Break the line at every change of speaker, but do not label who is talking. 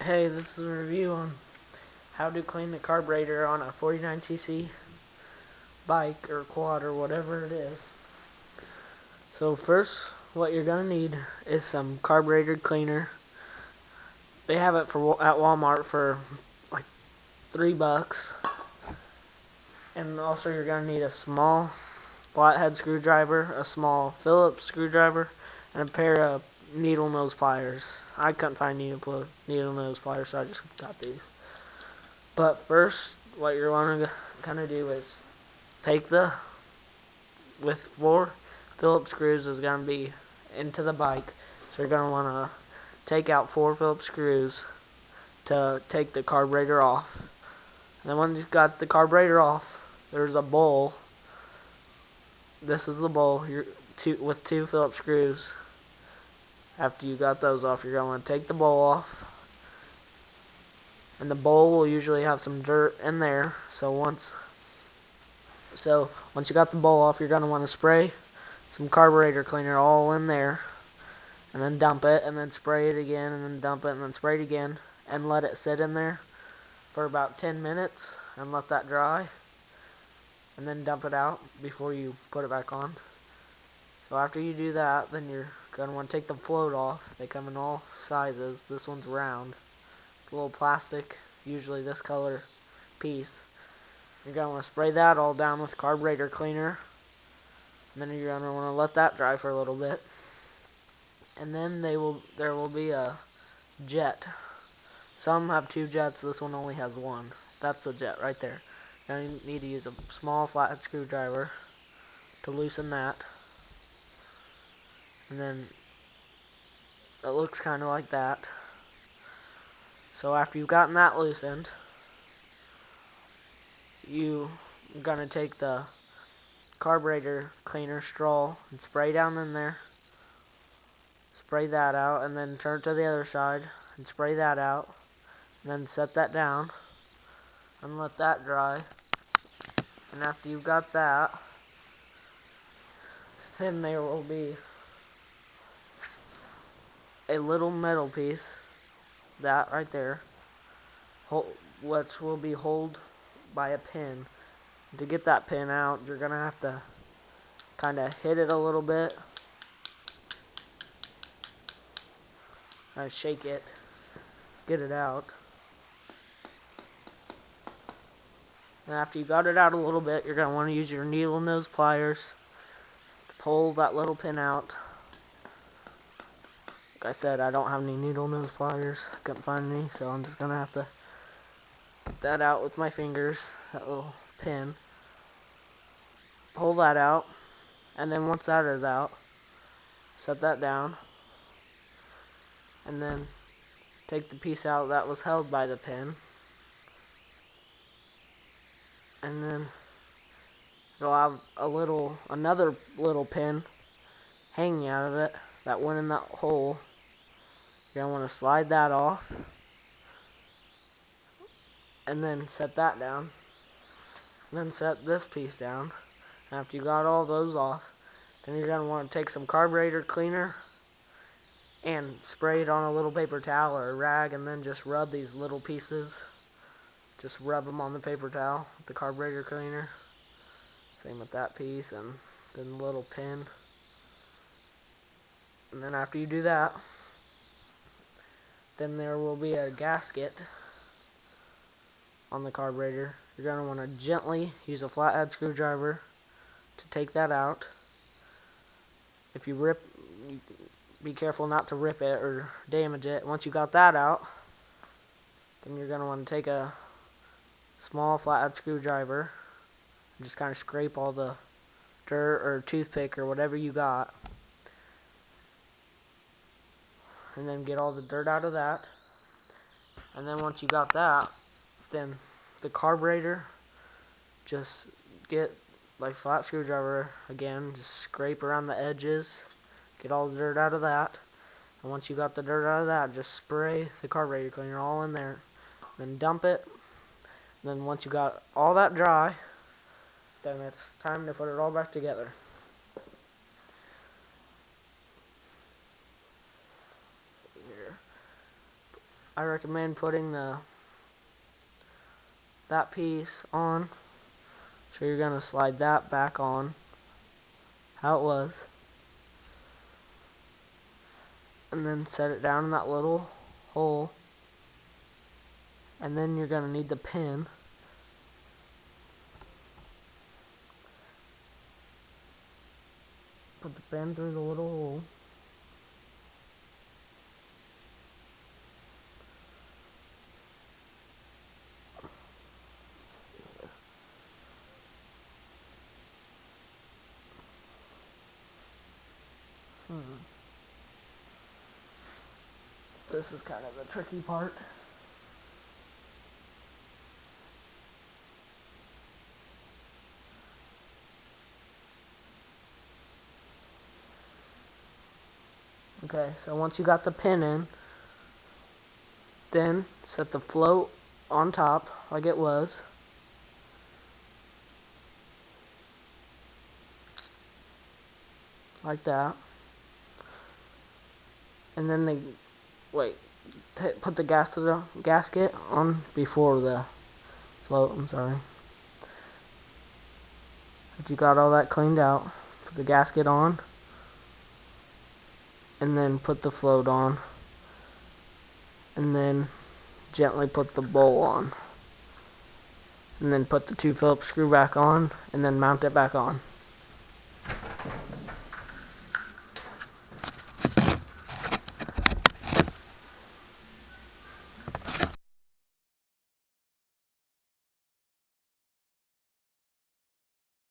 Hey, this is a review on how to clean the carburetor on a 49cc bike or quad or whatever it is. So first, what you're going to need is some carburetor cleaner. They have it at Walmart for like $3. And also you're going to need a small flathead screwdriver, a small Phillips screwdriver, and a pair of needle nose pliers. I couldn't find needle nose pliers, so I just got these. But first, what you're going to do is take with 4 Phillips screws is going to be into the bike. So you're going to want to take out 4 Phillips screws to take the carburetor off. And then once you've got the carburetor off, there's a bowl. This is the bowl with 2 Phillips screws. After you got those off, you're going to want to take the bowl off. And the bowl will usually have some dirt in there. So once you got the bowl off, you're going to want to spray some carburetor cleaner all in there, and then dump it, and then spray it again, and then dump it, and then spray it again, and let it sit in there for about 10 minutes, and let that dry, and then dump it out before you put it back on. So after you do that, then you're going to want to take the float off. They come in all sizes. This one's round. It's a little plastic, usually this color piece. You're going to want to spray that all down with carburetor cleaner. And then you're going to want to let that dry for a little bit. And then there will be a jet. Some have 2 jets. This one only has 1. That's the jet right there. Now you need to use a small flathead screwdriver to loosen that. And then it looks kind of like that. So after you've gotten that loosened, you're going to take the carburetor cleaner straw and spray down in there. Spray that out, and then turn to the other side and spray that out. And then set that down and let that dry. And after you've got that, then there will be a little metal piece, that right there, which will be held by a pin. To get that pin out, you're going to have to kind of hit it a little bit. Shake it, get it out. And after you got it out a little bit, you're going to want to use your needle nose pliers to pull that little pin out. Like I said, I don't have any needle nose pliers. I couldn't find any, so I'm just going to have to get that out with my fingers, that little pin. Pull that out, and then once that is out, set that down, and then take the piece out that was held by the pin, and then it'll have another little pin hanging out of it that went in that hole. You're going to want to slide that off, and then set that down, and then set this piece down. After you got all those off, then you're going to want to take some carburetor cleaner and spray it on a little paper towel or a rag, and then just rub these little pieces. Just rub them on the paper towel with the carburetor cleaner. Same with that piece and then the little pin. And then after you do that, then there will be a gasket on the carburetor. You're going to want to gently use a flathead screwdriver to take that out. If you rip, be careful not to rip it or damage it. Once you got that out, then you're going to want to take a small flathead screwdriver and just kind of scrape all the dirt or toothpick or whatever you got, and then get all the dirt out of that. And then once you got that, then the carburetor, just get like flat screwdriver again, just scrape around the edges, get all the dirt out of that. And once you got the dirt out of that, just spray the carburetor cleaner all in there, then dump it. And then once you got all that dry, then it's time to put it all back together. Here. I recommend putting that piece on. So you're going to slide that back on how it was, and then set it down in that little hole, and then you're going to need the pin. Put the pin through the little hole. This is kind of the tricky part. Okay, so once you got the pin in, then set the float on top like it was. Like that. And then put the gasket on before the float, I'm sorry. If you got all that cleaned out, put the gasket on, and then put the float on, and then gently put the bowl on, and then put the 2 Phillips screw back on, and then mount it back on.